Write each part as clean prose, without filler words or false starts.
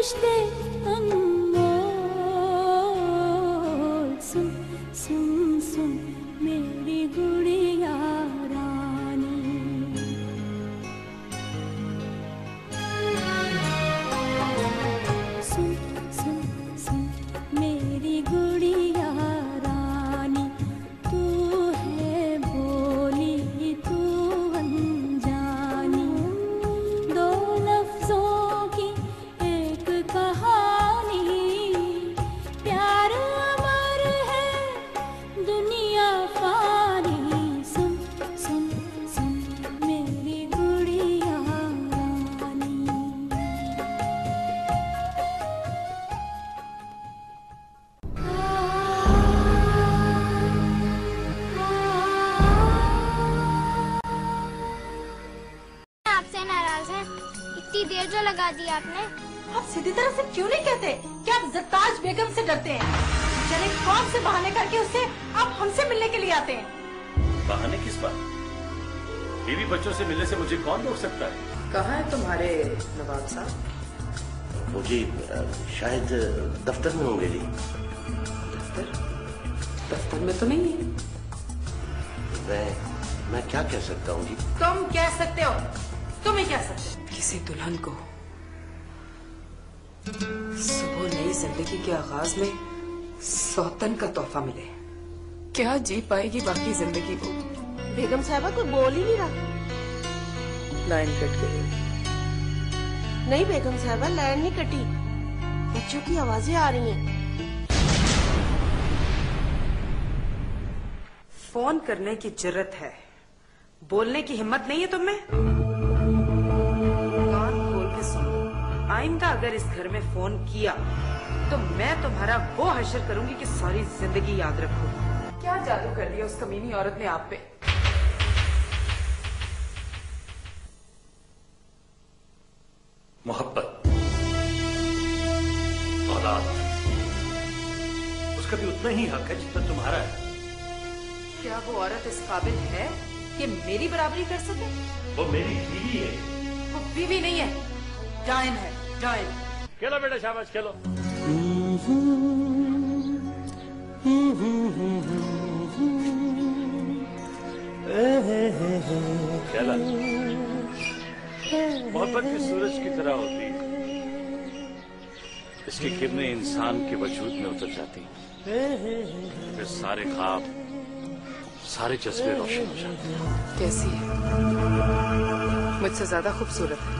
रिश्ते अनमोल। सुन सुन सुन मेरी गुड़िया रानी। सुन सुन सुन मेरी गुड़िया रानी। तू है बोली तू अनजानी। दो लफ्जों की एक कहानी। प्यार अमर है दुनिया फानी। सुन सुन सुन मेरी गुड़िया रानी। आपसे नाराज हैं। इतनी देर जो लगा दी आपने। आप सीधी तरह से क्यों नहीं कहते कि आप ज़रताज बेगम से डरते हैं? चले कौन से बहाने करके उससे आप हमसे मिलने के लिए आते हैं? बहाने किस बात? बीवी बच्चों से मिलने से मुझे कौन रोक सकता है? कहाँ है तुम्हारे नवाब साहब? वो जी शायद दफ्तर में होंगे जी। दफ्तर? दफ्तर में तो नहीं है। मैं क्या कह सकता हूँ जी? तुम कह सकते हो, तुम ही कह सकते हो। किसी दुल्हन को सुबह नई जिंदगी के आगाज में सौतन का तोहफा मिले, क्या जी पाएगी बाकी जिंदगी वो? बेगम साहबा कोई बोल ही नहीं रहा। लाइन कट गई। नहीं बेगम साहबा, लाइन नहीं कटी, बच्चों की आवाजें आ रही हैं। फोन करने की जुर्रत है, बोलने की हिम्मत नहीं है तुम्हें? कान खोल के सुनो, आइंदा अगर इस घर में फोन किया तो मैं तुम्हारा वो हशर करूंगी कि सारी जिंदगी याद रखोगी। क्या जादू कर दिया उस कमीनी औरत ने आप पे? मोहब्बत, औलाद, उसका भी उतना ही हक है जितना तुम्हारा है। क्या वो औरत इस काबिल है कि मेरी बराबरी कर सके? वो मेरी बीवी है। वो बीवी नहीं है, डायन है, डायन। खेलो बेटा, शाबाश खेलो। खेला। मोहब्बत भी सूरज की तरह होती है, इसकी किरणें इंसान के वजूद में उतर जाती हैं, फिर सारे ख्वाब, सारे जज्बे रोशन हो जाते हैं। कैसी है? मुझसे ज्यादा खूबसूरत है।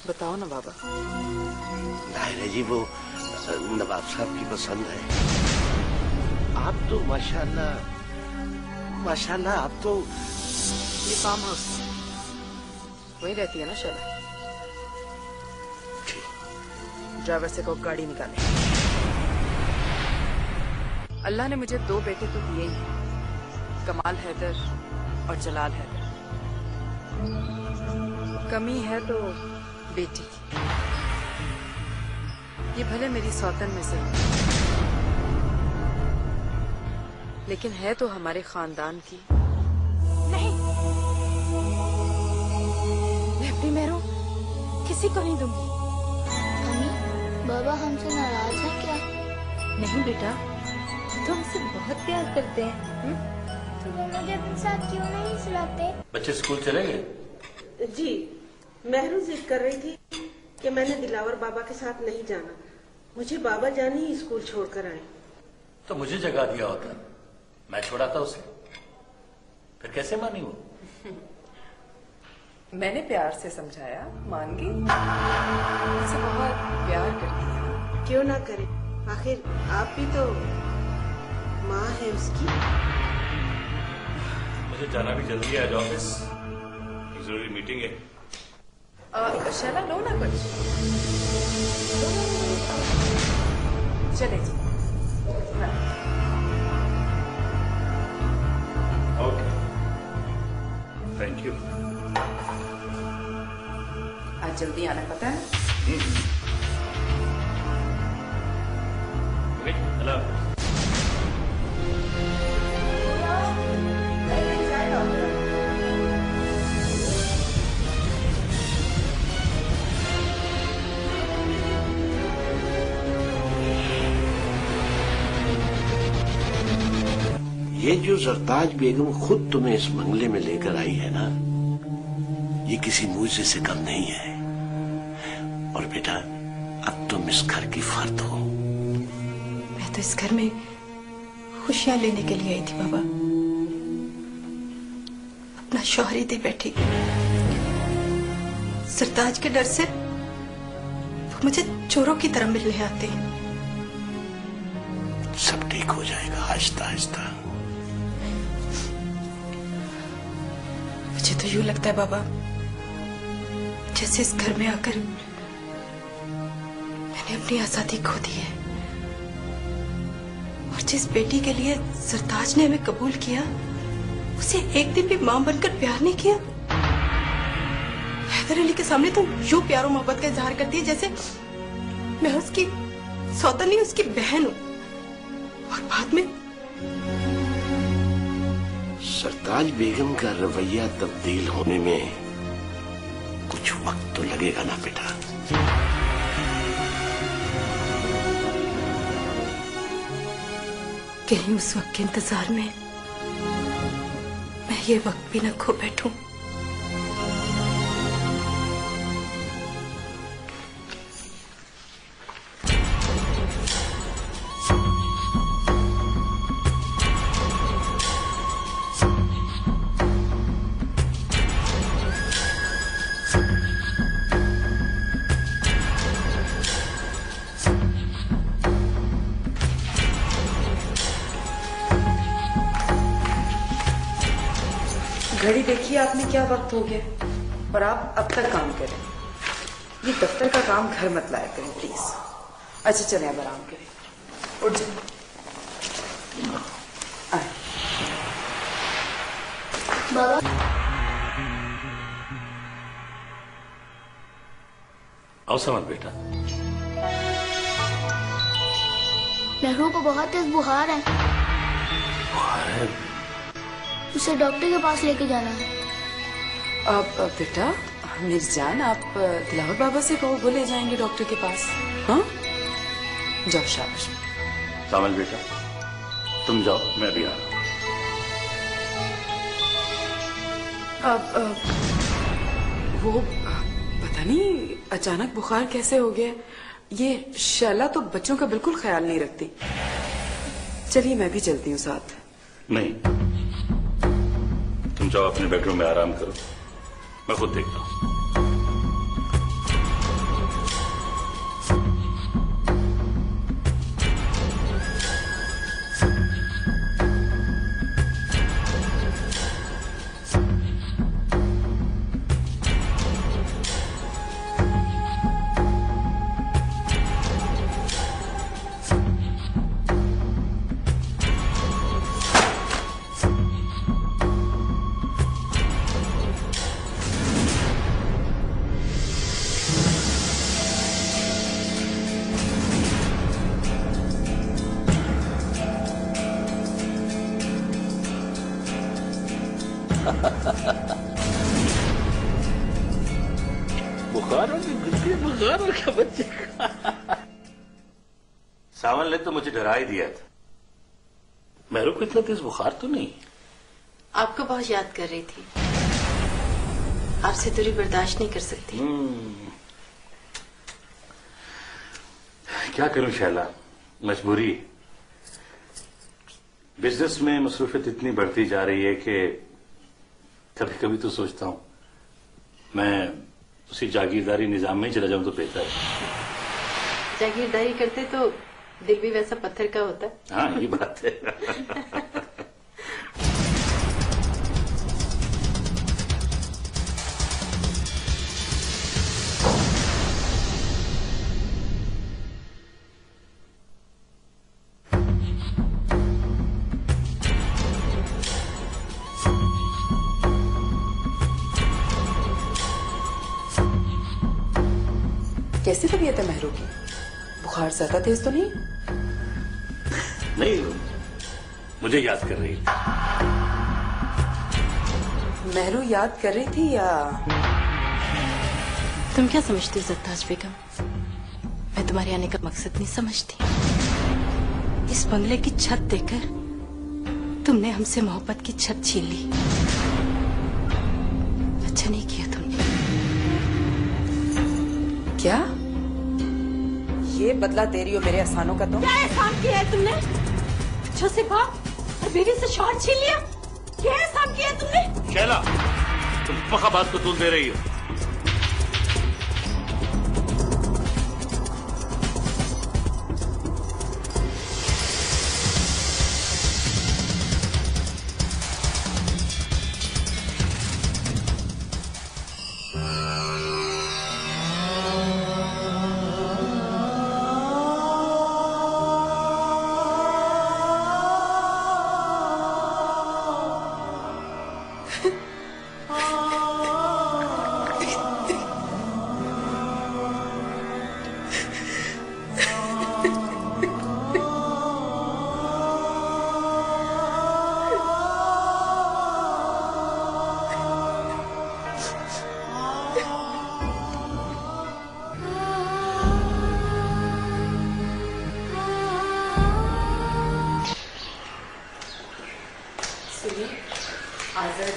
बताओ ना बाबा। जाहिर जी वो नवाब साहब की पसंद है। आप तो माशाल्लाह माशाल्लाह, आप तो। ये फार्म हाउस वही रहती है ना शैला? ड्राइवर से को गाड़ी निकाले। अल्लाह ने मुझे दो बेटे तो दिए ही हैं, कमाल हैदर और जलाल हैदर। कमी है तो बेटी की। ये भले मेरी सौतन में से, लेकिन है तो हमारे खानदान की। नहीं, मैं अपनी मेहरों किसी को नहीं दूंगी। मम्मी, बाबा हमसे नाराज है क्या? नहीं बेटा, तो हमसे बहुत प्यार करते हैं। तो वो मुझे अपने साथ क्यों नहीं सुलाते? बच्चे स्कूल चलेंगे? जी, महरू जिद कर रही थी कि मैंने दिलावर बाबा के साथ नहीं जाना, मुझे बाबा जान ही स्कूल छोड़कर आए। तो मुझे जगा दिया होता, मैं छोड़ाता उसे, फिर कैसे मानी वो? मैंने प्यार से समझाया, मान गई। मुझसे बहुत प्यार करती है। क्यों ना करे, आखिर आप भी तो माँ है उसकी। मुझे जाना भी जल्दी है, आज ऑफिस जरूरी मीटिंग है। शैला लो ना कुछ। चले जी। Okay, thank you. आज जल्दी आना, पता है? हेलो। ये जो सरताज बेगम खुद तुम्हें इस बंगले में लेकर आई है ना, ये किसी मूजिजे से कम नहीं है। और बेटा, अब तुम इस घर की फर्द हो। मैं तो इस घर में खुशियां लेने के लिए आई थी बाबा, अपना शौहर ही दे बैठी। सरताज के डर से वो मुझे चोरों की तरह मिलने आते हैं। सब ठीक हो जाएगा आहिस्ता आहिस्ता। मुझे तो यूं लगता है बाबा, जैसे इस घर में आकर मैंने अपनी आजादी खो दी है। और जिस बेटी के लिए सरताज ने हमें कबूल किया, उसे एक दिन भी मां बनकर प्यार नहीं किया। हैदर अली के सामने तो यूं प्यार और मोहब्बत का इजहार करती है जैसे मैं उसकी सौतन नहीं, उसकी बहन हूं। और बाद में सरताज बेगम का रवैया तब्दील होने में कुछ वक्त तो लगेगा ना बेटा। कहीं उस वक्त के इंतजार में मैं ये वक्त भी न खो बैठूं। घड़ी देखिए आपने, क्या वक्त हो गया और आप अब तक काम करें। ये दफ्तर का काम घर मत लाया करें प्लीज। अच्छा चले अब आराम करें। उठ जाए। बाबा आओ समर बेटा। मेहरू को बहुत तेज बुखार है। बुखार है? उसे डॉक्टर के पास लेके जाना है। अब बेटा मेरी जान, आप दिलावर बाबा से कहो, वो ले जाएंगे डॉक्टर के पास। हाँ जाओ, शाबाश। सामल बेटा तुम जाओ, मैं भी आ रहा हूं। अब वो पता नहीं अचानक बुखार कैसे हो गया। ये शैला तो बच्चों का बिल्कुल ख्याल नहीं रखती। चलिए मैं भी चलती हूँ साथ। नहीं, तुम जाओ अपने बेडरूम में आराम करो, मैं खुद देखता हूं। बुखार और क्या बच्चे का। सावन ने तो मुझे डरा ही दिया था। मेरे को इतना तेज बुखार तो नहीं। आपको बहुत याद कर रही थी, आपसे दूरी बर्दाश्त नहीं कर सकती। क्या करूं शैला, मजबूरी। बिजनेस में मसरूफियत इतनी बढ़ती जा रही है कि कभी कभी तो सोचता हूं मैं उसी जागीरदारी निजाम में ही चला जाऊं तो बेहतर है। जागीरदारी करते तो दिल भी वैसा पत्थर का होता। हाँ ये बात है। कैसी तबीयत है मेहरू की? बुखार ज्यादा तेज तो नहीं? नहीं, मुझे याद कर रही थी। मेहरू याद कर रही थी या? तुम क्या समझती हो सरताज बेगम? मैं तुम्हारे आने का मकसद नहीं समझती। इस बंगले की छत देखकर तुमने हमसे मोहब्बत की छत छीन ली। अच्छा नहीं किया तुमने। क्या ये बदला तेरी और मेरे एहसानों का? तो क्या एहसान किया है तुमने? बच्चों से बाप और बीवी से शौहर छीन लिया। क्या एहसान किया है तुमने? शैला, तुम पक्का बात को तूल दे रही हो।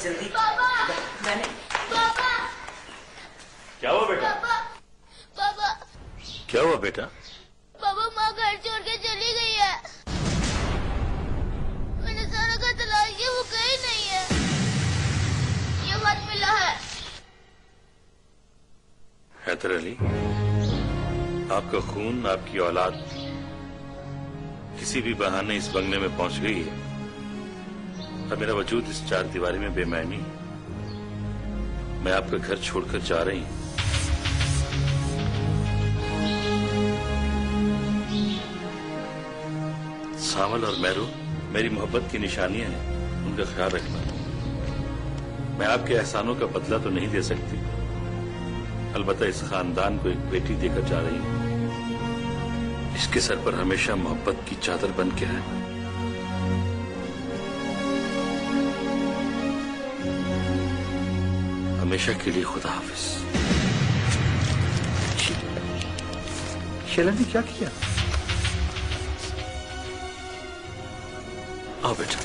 जल्दी। मैंने क्या हुआ बेटा? पापा क्या हुआ बेटा? पापा माँ घर छोड़ के चली गई है। मैंने सारा घर तलाश किया, वो कहीं नहीं है। ये मत मिला है। हैदर अली, आपका खून, आपकी औलाद किसी भी बहाने इस बंगले में पहुंच गई है और मेरा वजूद इस चार दीवारी में बेमैनी है। मैं आपका घर छोड़कर जा रही हूं। सावल और मैरू मेरी मोहब्बत की निशानियां हैं, उनका ख्याल रखना। मैं आपके एहसानों का बदला तो नहीं दे सकती, अलबत्ता इस खानदान को एक बेटी देकर जा रही हूं। इसके सर पर हमेशा मोहब्बत की चादर बन के है। हमेशा के लिए खुदा हाफिज। शैला ने क्या किया? आओ बेटा।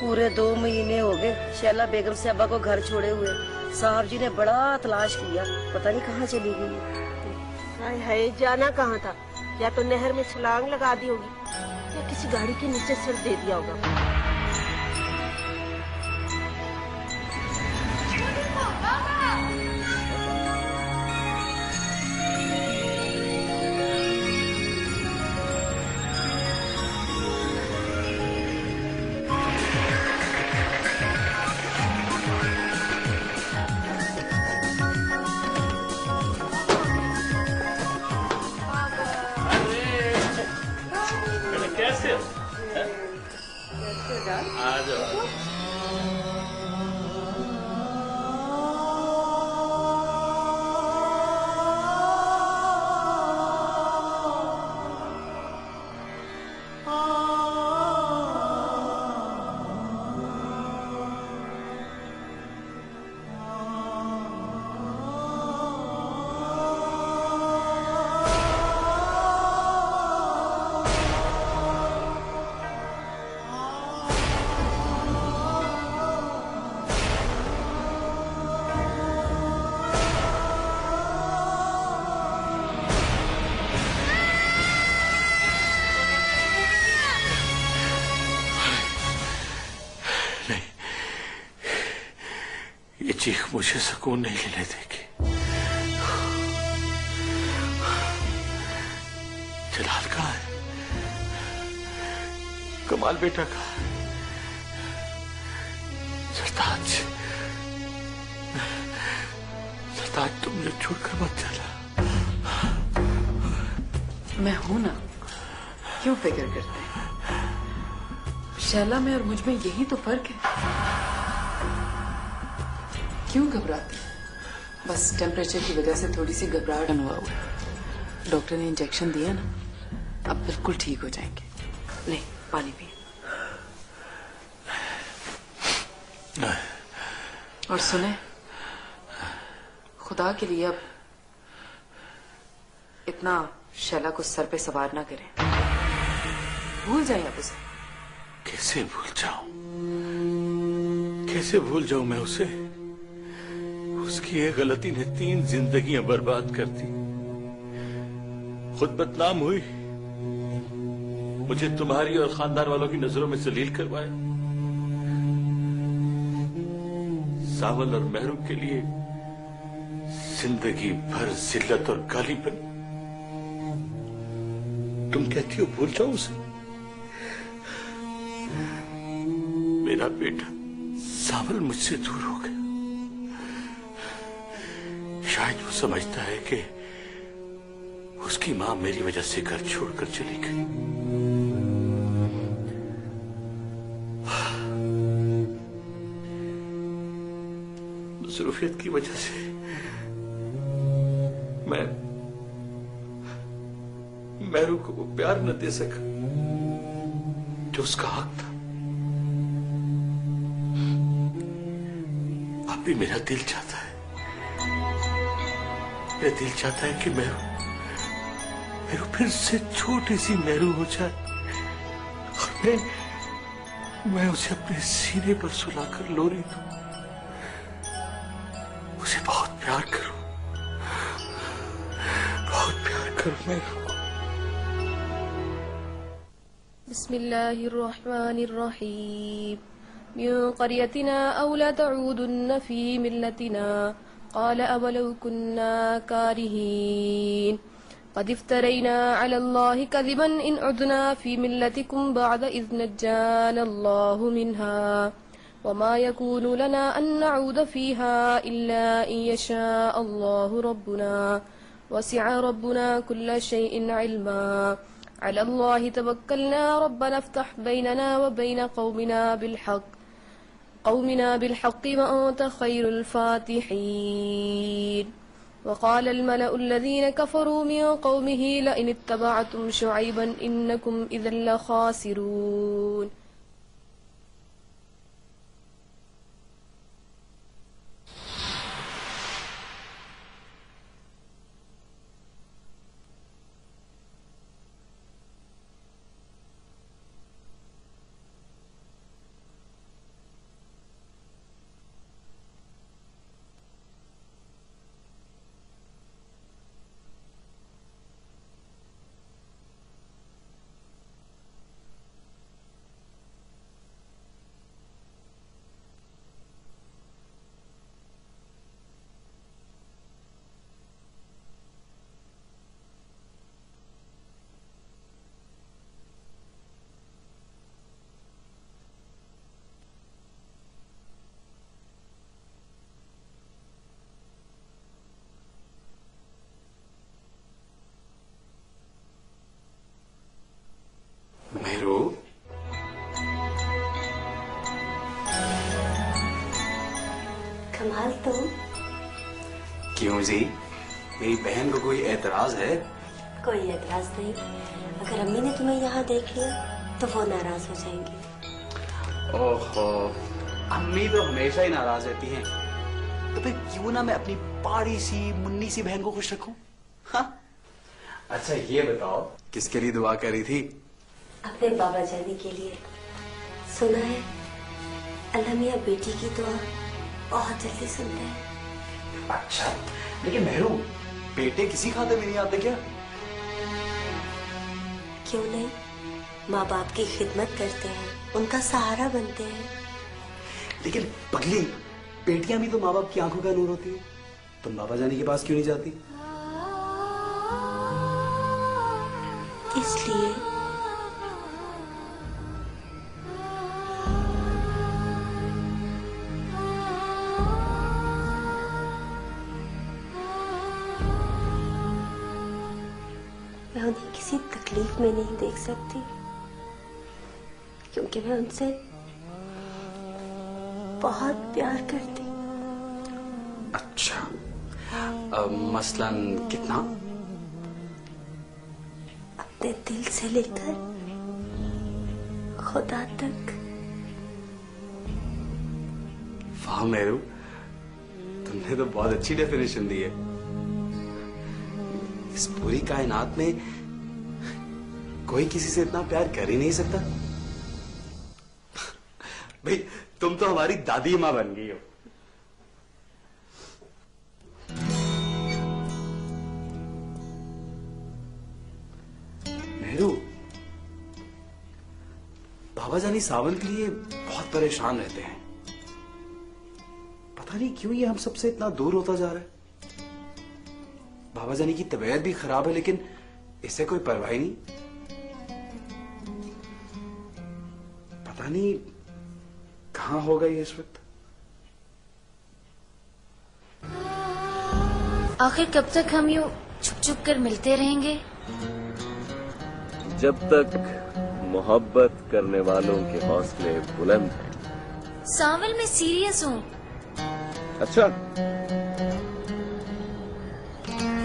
पूरे 2 महीने हो गए शैला बेगम साहबा को घर छोड़े हुए। साहब जी ने बड़ा तलाश किया, पता नहीं कहाँ चली गई। हाय हाय, जाना कहाँ था? या तो नहर में छलांग लगा दी होगी या किसी गाड़ी के नीचे सिर दे दिया होगा। कैसे? आ जाओ। ये चीख मुझे सुकून नहीं लेने देगी। जलाल कहाँ है? कमाल बेटा कहाँ है? सरताज, सरताज तुम मुझे छोड़कर मत चला। मैं हूं ना, क्यों फिक्र करते हैं? शैला में और मुझ में यही तो फर्क है। क्यों घबराती? बस टेम्परेचर की वजह से थोड़ी सी घबराहट हुआ। डॉक्टर ने इंजेक्शन दिया ना, अब बिल्कुल ठीक हो जाएंगे। ले पानी पी। और सुने, खुदा के लिए अब इतना शैला को सर पे सवार ना करें। भूल जाए अब उसे। कैसे भूल जाऊं? कैसे भूल जाऊं मैं उसे? उसकी एक गलती ने 3 जिंदगियां बर्बाद कर दी। खुद बदनाम हुई, मुझे तुम्हारी और खानदान वालों की नजरों में जलील करवाया। सावल और महरूम के लिए जिंदगी भर जिल्लत और गाली बनी। तुम कहती हो भूल जाओ उसे? मेरा बेटा सावल मुझसे दूर हो गया। शायद वो समझता है कि उसकी मां मेरी वजह से घर छोड़कर चली गई। मसरूफियत की वजह से मैं मेहरू को वो प्यार न दे सका जो उसका हक था। अब भी मेरा दिल चाहता है, मेरा दिल चाहता है कि मेहरू फिर से छोटी सी मेहरू हो जाए और मैं उसे अपने सीने पर सुलाकर लोरी दूं, उसे बहुत प्यार करूं, बहुत प्यार करूं मेहरू। बिस्मिल्लाहिर्रहमानिर्रहीम। मिन क़रियतिना औ ला तऊदुन्न फी मिल्लतिना क़ाल अवलौ कुन्ना कारिहीन क़द इफ्तरैना अलल्लाहि कज़िबन इन उदना फी मिल्लतिकुम बअद इज़ नज्जाना अल्लाहु मिन्हा वमा यकूनु लना अन नऊद फीहा इल्ला इन यशा अल्लाहु रब्बुना वसिअ रब्बुना कुल्ल शैइन इल्मा अलल्लाहि तवक्कलना रब्बना इफ्तह बैनना व बैन कौमिना बिलहक़्क़ि व अंत खैरुल फातिहीन। वक़ाल अल-मलअु अल्लज़ीन कफ़रू मिन क़ौमिही लइन इत्तबअतुम शुअयबन इन्नकुम इज़न लख़ासिरून। मेहरू, कमाल तुम। क्यों जी, मेरी बहन को कोई एतराज है? कोई एतराज नहीं। अगर अम्मी ने तुम्हें यहाँ देख लिया तो वो नाराज हो जाएंगी। ओहो, अम्मी तो हमेशा ही नाराज रहती हैं। तो फिर क्यों ना मैं अपनी पाड़ी सी मुन्नी सी बहन को खुश रखूं? हाँ? अच्छा ये बताओ, किसके लिए दुआ करी थी? अपने बाबा जाने के लिए। सुना है अल्लाह मियां बेटी की दुआ बहुत जल्दी सुनते हैं। अच्छा, लेकिन मेहरू, बेटे किसी खाते में नहीं आते क्या? क्यों नहीं, माँ बाप की खिदमत करते हैं, उनका सहारा बनते हैं। लेकिन पगली, बेटियां भी तो माँ बाप की आंखों का नूर होती है। तुम बाबा जाने के पास क्यों नहीं जाती? इसलिए मैं उन्हें किसी तकलीफ में नहीं देख सकती, क्योंकि मैं उनसे बहुत प्यार करती। अच्छा, मसलन कितना? अपने दिल से लेकर खुदा तक। वाह मेरू, तुमने तो बहुत अच्छी डेफिनेशन दी है। इस पूरी कायनात में कोई किसी से इतना प्यार कर ही नहीं सकता। भाई तुम तो हमारी दादी माँ बन गई हो। मेरू, बाबा जानी सावन के लिए बहुत परेशान रहते हैं। पता नहीं क्यों ये हम सबसे इतना दूर होता जा रहा है। बाबा जानी की तबीयत भी खराब है लेकिन इससे कोई परवाह ही नहीं। पता नहीं कहां होगा ये इस वक्त। आखिर कब तक हम यूं छुप छुप कर मिलते रहेंगे? जब तक मोहब्बत करने वालों के हौसले बुलंद हैं। सावल, मैं सीरियस हूँ। अच्छा,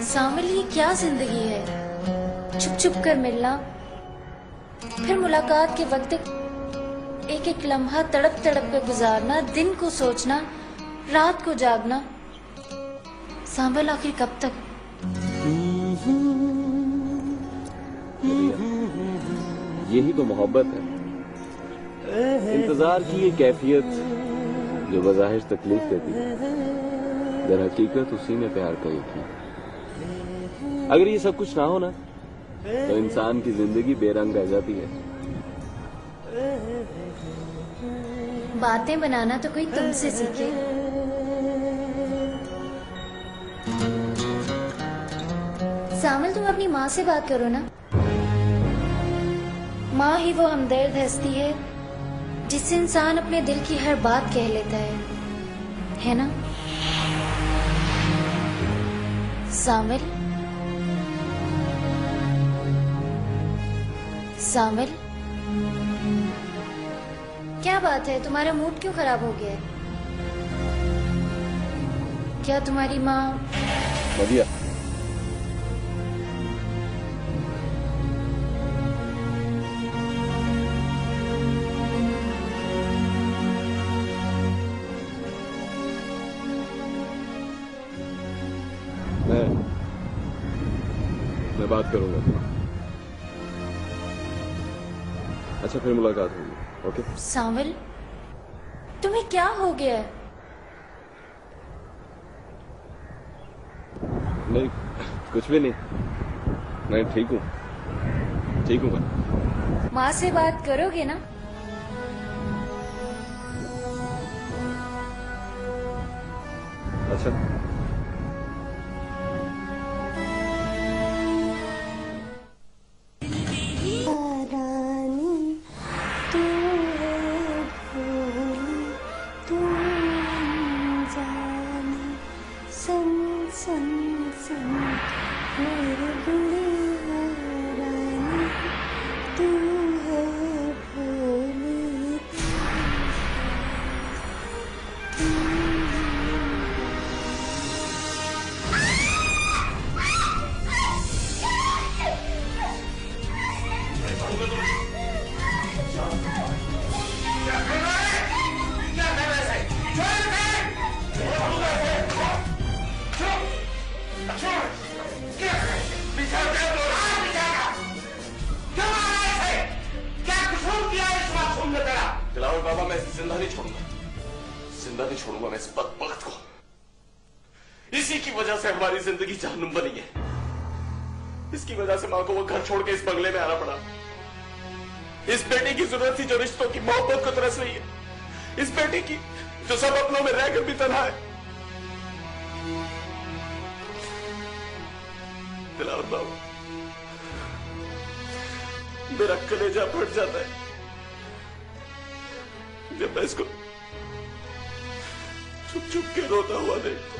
सावल, ये क्या जिंदगी है? छुप छुप कर मिलना, फिर मुलाकात के वक्त एक एक लम्हा तड़प तड़प कर गुजारना, दिन को सोचना, रात को जागना। सावल, आखिर कब तक? यही तो मोहब्बत है। इंतजार की ये कैफियत जो बज़ाहिर तकलीफ देती है, दर हकीकत उसी में प्यार का यकीन। अगर ये सब कुछ ना हो ना तो इंसान की जिंदगी बेरंग रह जाती है। बातें बनाना तो कोई तुमसे सीखे। सावल, तुम अपनी माँ से बात करो ना। माँ ही वो हमदर्द हस्ती है जिससे इंसान अपने दिल की हर बात कह लेता है ना? सावल, सावल, क्या बात है? तुम्हारा मूड क्यों खराब हो गया है? क्या तुम्हारी माँ? बढ़िया। मैं बात करूंगा। अच्छा, फिर मुलाकात होगी। ओके? सावल, तुम्हें क्या हो गया है? नहीं, कुछ भी नहीं। मैं ठीक हूँ, ठीक हूँ मैं। माँ से बात करोगे ना? अच्छा, जिंदगी जहन्नुम बनी है। इसकी वजह से मां को वो घर छोड़ के इस बंगले में आना पड़ा। इस बेटे की जरूरत थी जो रिश्तों की मोहब्बत को तरस रही है। इस बेटे की जो सब अपनों में रहकर भी तन्हा है। दिलावर बाबू, मेरा कलेजा फट जाता है जब मैं इसको चुप चुप के रोता हुआ देखता हूं।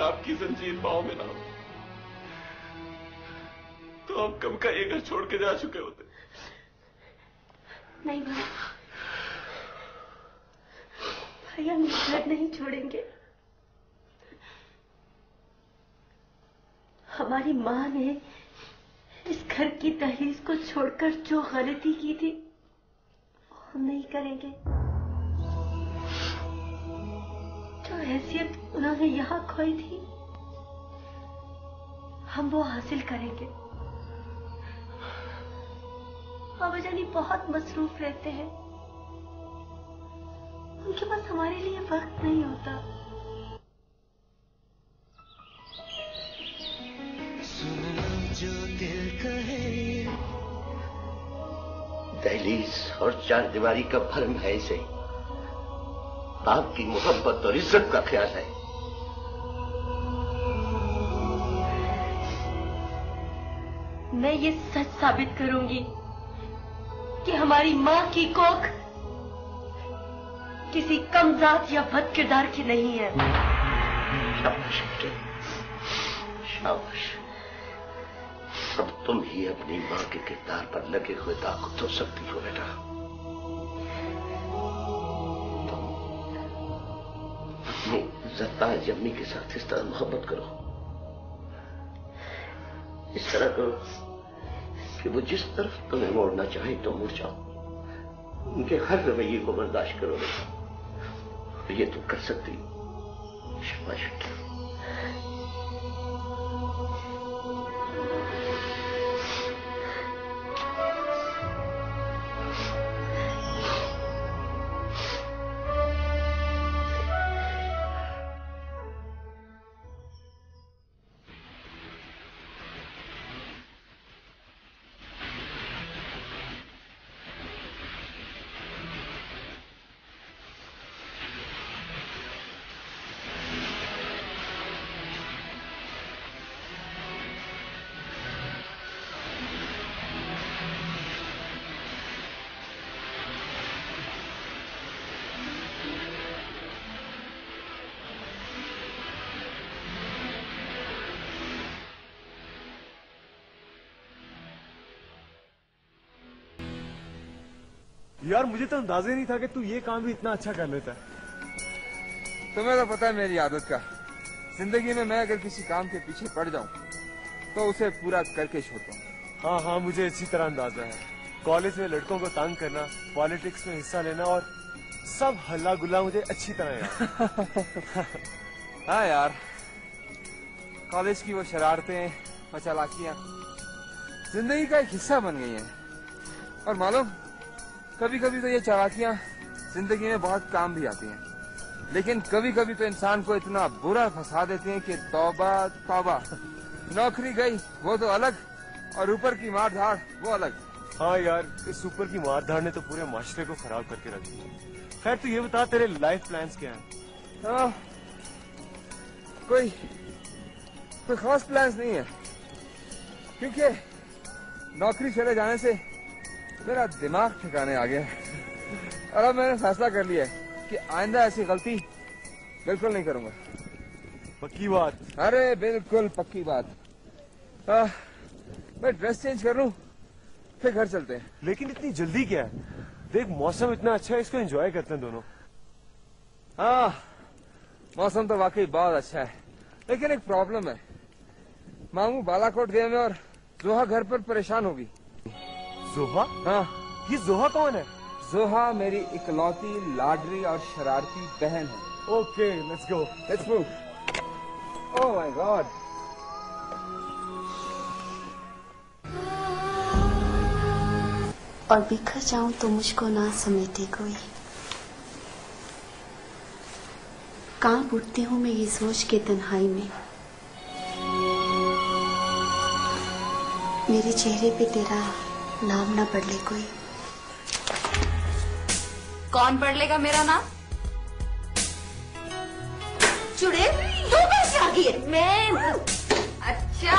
आपकी जंजीर पाँव में ना हो तो हम कब का ये घर छोड़ के जा चुके होते। नहीं भाई, भाई हम घर नहीं छोड़ेंगे। हमारी माँ ने इस घर की दहलीज को छोड़कर जो गलती की थी वो हम नहीं करेंगे। जो हैसियत उन्होंने यहाँ खोई थी हम वो हासिल करेंगे। बाबा जानी बहुत मसरूफ रहते हैं, उनके पास हमारे लिए वक्त नहीं होता। जो दिल कहे दहलीज और चार दीवारी का भरम है इसे, आपकी मोहब्बत और इज्जत का ख्याल है। मैं ये सच साबित करूंगी कि हमारी माँ की कोख किसी कम जात या बद किरदार की नहीं है। शाबाश शाबाश, अब तुम ही अपनी माँ के किरदार पर लगे हुए दाग को धो सकती हो बेटा। अपनी ज़ताज अम्मी के साथ इस तरह मोहब्बत करो, इस तरह करो कि वो जिस तरफ तुम्हें मोड़ना चाहे तो मुड़ जाओ। उनके हर रवैये को बर्दाश्त करो बेटा, ये तुम कर सकती हो। शाबाश। यार मुझे तो अंदाजा ही नहीं था कि तू ये काम भी इतना अच्छा कर लेता है। तुम्हें तो पता है मेरी आदत का, जिंदगी में मैं अगर किसी काम के पीछे पड़ जाऊं तो उसे पूरा करके छोड़ता हूँ। हाँ हाँ, मुझे अच्छी तरह अंदाजा है। कॉलेज में लड़कों को तंग करना, पॉलिटिक्स में हिस्सा लेना और सब हल्ला गुल्ला मुझे अच्छी तरह याद। हाँ यार, कॉलेज की वो शरारतें और चालाकियां जिंदगी का एक हिस्सा बन गई हैं। और मालूम, कभी कभी तो ये चालाकियां जिंदगी में बहुत काम भी आती हैं, लेकिन कभी कभी तो इंसान को इतना बुरा फंसा देती हैं कि तौबा तौबा। नौकरी गई वो तो अलग, और ऊपर की मार धाड़ वो अलग। हाँ यार, इस ऊपर की मार धाड़ ने तो पूरे माशरे को खराब करके रख दिया। खैर तू ये बता, तेरे लाइफ प्लान्स क्या हैं? कोई खास प्लान्स नहीं है, क्योंकि नौकरी चले जाने से मेरा दिमाग ठिकाने आ गया और अब मैंने फैसला कर लिया है कि आइंदा ऐसी गलती बिल्कुल नहीं करूंगा। पक्की बात? अरे बिल्कुल पक्की बात। मैं ड्रेस चेंज कर लूं फिर घर चलते हैं। लेकिन इतनी जल्दी क्या है? देख मौसम इतना अच्छा है, इसको एंजॉय करते हैं दोनों। हाँ, मौसम तो वाकई बहुत अच्छा है, लेकिन एक प्रॉब्लम है। मामू बालाकोट गए में और जोहा घर पर परेशान होगी। जोहा? हाँ। ये जोहा कौन है? जोहा मेरी इकलौती लाडली और शरारती बहन है। Okay, let's go, let's move. Oh my God. और बिखर जाऊं तो मुझको ना समेटे कोई। कांप उठती हूँ मैं ये सोच के तन्हाई में, मेरे चेहरे पे तेरा नाम ना पढ़ ले कोई। कौन पढ़ लेगा मेरा नाम? चुड़ैल, तू कैसे आ गई है? मैं अच्छा,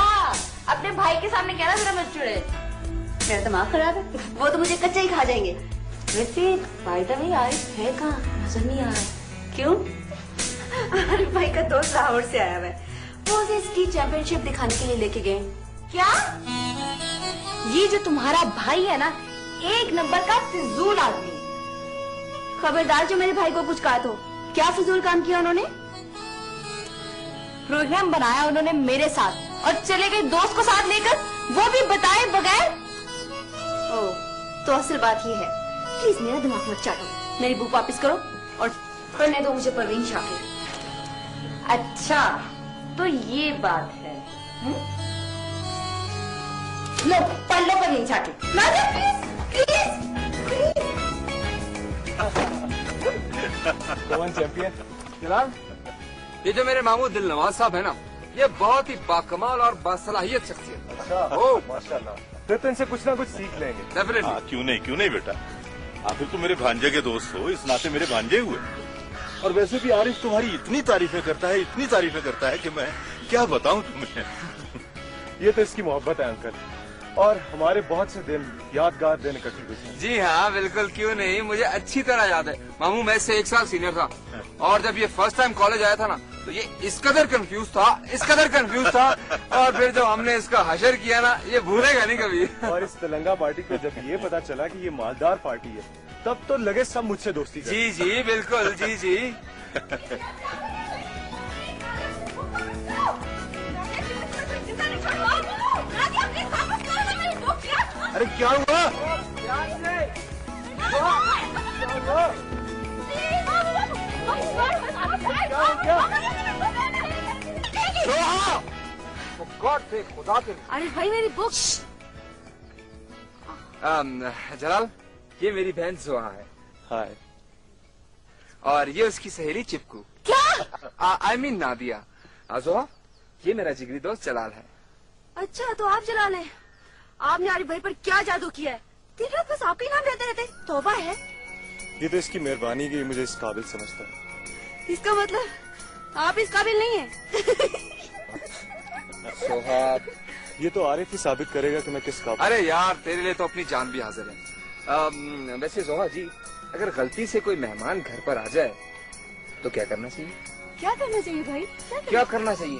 अपने भाई के सामने कहना जरा मत चुड़ैल। मेरा दिमाग खराब है, वो तो मुझे कच्चा ही खा जाएंगे। वैसे भाई तो नहीं आरिफ है कहाँ, नजर नहीं आ रहा। क्यों? आरिफ भाई का दोस्त लाहौर से आया हुआ है, आपको उसे स्की चैंपियनशिप दिखाने के लिए लेके गए। क्या? ये जो तुम्हारा भाई है ना, एक नंबर का फिजूल आदमी। खबरदार जो मेरे भाई को कुछ कहा तो। क्या फिजूल काम किया उन्होंने? प्रोग्राम बनाया उन्होंने मेरे साथ और चले गए दोस्त को साथ लेकर, वो भी बताए बगैर। ओह, तो असल बात ये है। प्लीज मेरा दिमाग मत चाटो, मेरी बुक वापस करो और पढ़ने दो मुझे परवीन शाकिर। अच्छा, तो ये बात है। लो पढ़ लो परवीन शाकिर। नाज़िया प्लीज कौन चैंपियन? जनाब, ये जो मेरे मामू दिल नवाज साहब है ना, ये बहुत ही बाकमाल और बासलाहियत शख्सियत। अच्छा, ओ माशाल्लाह। तो इनसे कुछ ना कुछ सीख लेंगे। डेफिनेटली। क्यों नहीं बेटा, आखिर तुम मेरे भांजे के दोस्त हो, इस नाते मेरे भांजे हुए। और वैसे भी आरिफ तुम्हारी इतनी तारीफें करता है कि मैं क्या बताऊं तुम्हें। ये तो इसकी मोहब्बत है अंकल, और हमारे बहुत से दिन, यादगार दिन इकट्ठे गुजरे। जी हाँ, बिल्कुल, क्यों नहीं, मुझे अच्छी तरह याद है। मामू मैं इससे 1 साल सीनियर था, और जब ये फर्स्ट टाइम कॉलेज आया था ना, तो ये इस कदर कंफ्यूज था, और फिर जब हमने इसका हशर किया ना, ये भूलेगा नहीं कभी। और इस तेलंगा पार्टी को जब ये पता चला कि ये मालदार पार्टी है, तब तो लगे सब मुझसे दोस्ती करें। जी बिल्कुल, जी। अरे क्या हुआ? खुदा के। अरे भाई मेरी बुक। जलाल, ये मेरी बहन जोहा है। हाय। और ये उसकी सहेली चिपकू। क्या? I mean Nadia. जोहा, ये मेरा जिगरी दोस्त जलाल है। अच्छा, तो आप जलाल हैं। आपने आरिफ भाई पर क्या जादू किया है? दिन रात बस आपका ही नाम लेते रहते। तौबा है। ये तो इसकी मेहरबानी की मुझे इस काबिल समझता है। इसका मतलब आप इस काबिल नहीं है। सोहा, ये तो आरिफ ही साबित करेगा कि मैं किस काबिल। अरे यार, तेरे लिए तो अपनी जान भी हाजिर है। वैसे जोहा जी, अगर गलती से कोई मेहमान घर पर आ जाए तो क्या करना चाहिए? क्या करना चाहिए भाई? क्या करना चाहिए?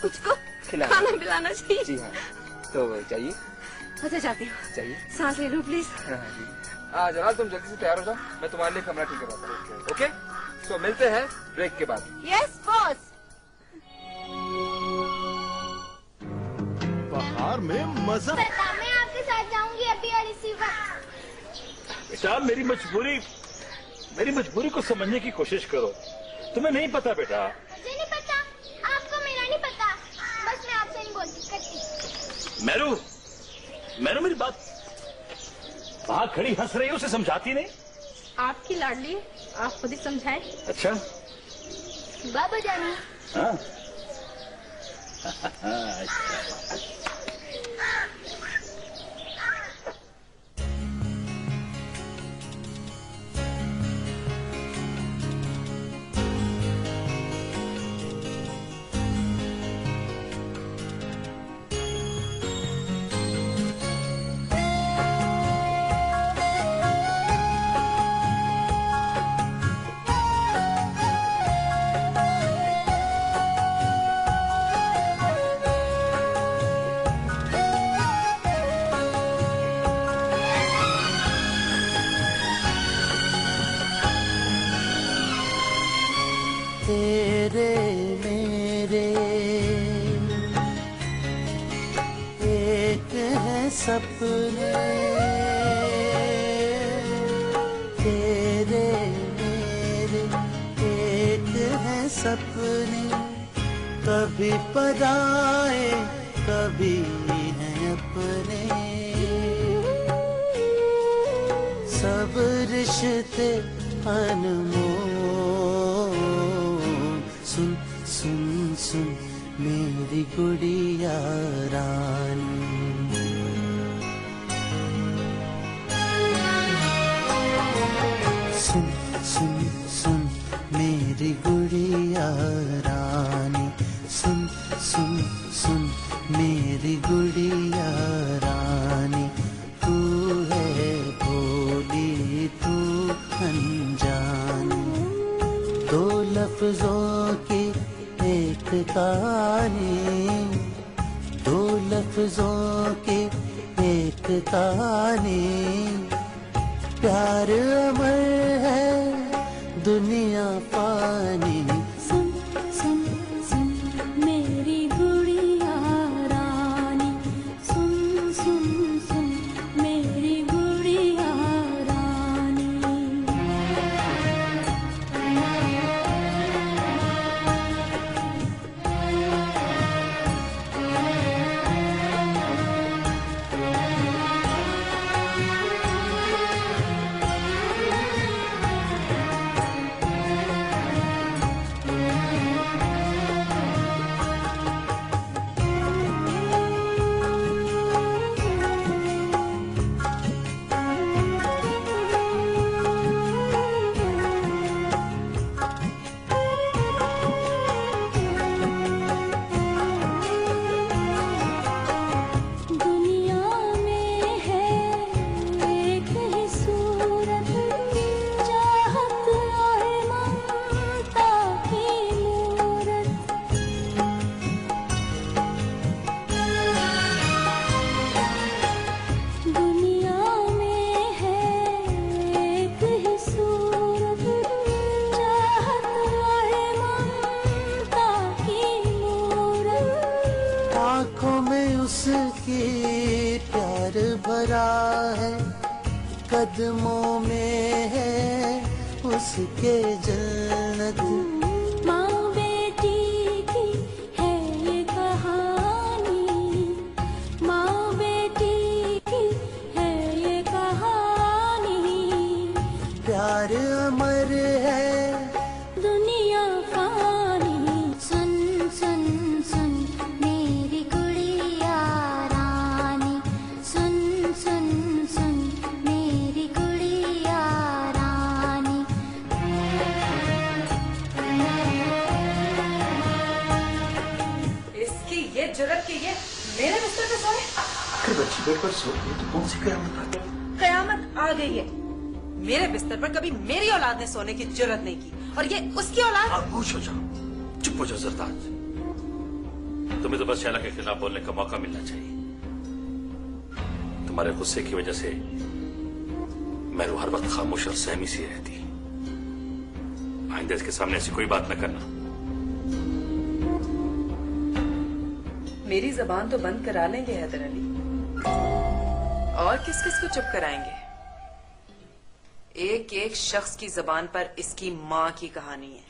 कुछ को खाना पिलाना चाहिए। जी हाँ, तो चाहिए। अच्छा, जाती हूँ। चाहिए। सांस ले लूं प्लीज। जनाब, तुम जल्दी से तैयार हो जाओ, मैं तुम्हारे लिए कमरा ठीक करवाता हूँ। ओके, तो मिलते हैं ब्रेक के बाद। Yes boss. बाहर में मजा। मैं आपके साथ जाऊंगी अभी और इसी वक्त। बेटा, मेरी मजबूरी को समझने की कोशिश करो। तुम्हें नहीं पता बेटा। मुझे नहीं पता, आपको मेरा नहीं पता, बस मैं आपसे नहीं बोलती करती। मैरू मेरी बात, वहां खड़ी हंस रही है, उसे समझाती नहीं? आपकी लाडली, आप खुद ही समझाएं। अच्छा बाबा जानी। हाँ। तेरे मेरे एक है सपने, तेरे मेरे एक है सपने, कभी पराए कभी हैं अपने, सब रिश्ते अनमोल। सुन सुन सुन मेरी गुड़िया रानी, सुन सुन सुन मेरी गुड़िया रानी, सुन सुन सुन मेरी गुड़िया रानी, तू है भोली तू अनजानी, दो लफ्जों की एक कहानी, दो लफ्जों की एक कहानी। प्यार अमर है दुनिया पानी। सुन सुन सुन मेरी गुड़िया रानी, सुन सुन सुन मेरी गुड़िया रानी। दुनिया में है एक ही सूरत, चाहत और ममता की मूरत। दुनिया में है एक ही सूरत, चाहत और ममता की मूरत। आंखों में उसकी प्यार भरा है, कदमों में है उसके जन्नत। माँ बेटी की है ये कहानी, माँ बेटी की है ये कहानी। प्यार अमर है दुनिया फानी। सुन सुन सुन मेरी गुड़िया रानी, सुन सुन सुन मेरी गुड़िया रानी। इसकी ये जुर्रत की ये मेरे बिस्तर पे सोए। अगर बच्ची बेड पर सो गई तो कौन सी कयामत आ गई? कयामत आ गई है। मेरे बिस्तर पर कभी मेरी औलाद ने सोने की जुर्रत नहीं की, और ये उसकी औलाद। खामोश हो जाओ, चुप हो जाओ जरदाद। तुम्हें तो बस शैला के खिलाफ बोलने का मौका मिलना चाहिए। तुम्हारे गुस्से की वजह से मैरू हर वक्त खामोश और सहमी सी रहती है। आइंदा इसके सामने ऐसी कोई बात न करना। मेरी जबान तो बंद करा लेंगे हैदर अली, और किस किस को चुप कराएंगे? एक एक शख्स की जबान पर इसकी माँ की कहानी है।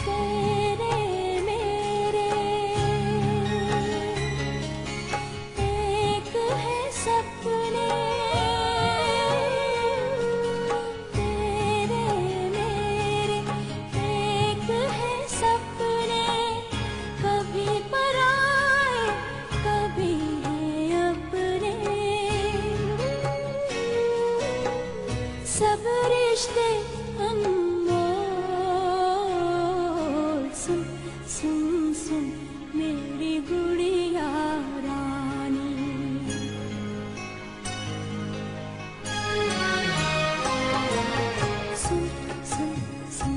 तेरे मेरे एक है सपने, तेरे मेरे एक है सपने। कभी पराए कभी है अपने, सब रिश्ते अनमोल। सुन सुन सुन मेरी गुड़िया रानी। सुन सुन सुन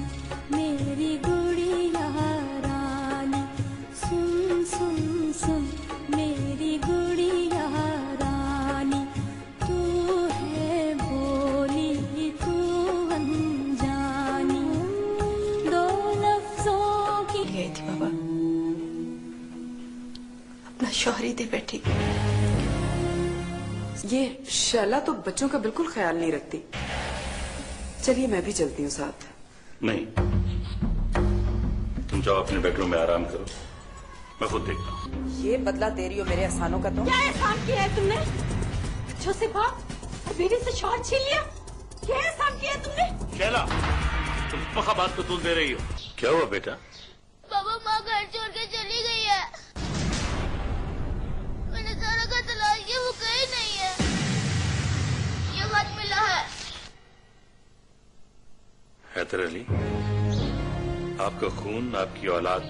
मेरी गुड़िया रानी, सुन सुन सुन मेरी गुड़िया रानी। तू है बोली तू अनजानी, दो लफ्जों की। गई थी बाबा, अपना शौहर ही दे बैठी। ये शैला तो बच्चों का बिल्कुल ख्याल नहीं रखती। चलिए मैं भी चलती हूँ साथ। नहीं, तुम जाओ अपने बेडरूम में आराम करो, मैं खुद देखता हूँ। ये बदला दे रही हो मेरे एहसानों का? तो क्या एहसान किया है तुमने? बच्चों से बाप और बेटी से शौहर छीन लिया। क्या एहसान किया है तुमने? शैला, तुम पक्का बात को तूल दे रही हो। क्या हुआ बेटा? पापा माँ घर छोड़ के चली गई है। मैंने सारा घर तलाश किया, वो कहीं नहीं है। ये खत मिला है। हैदर अली, आपका खून, आपकी औलाद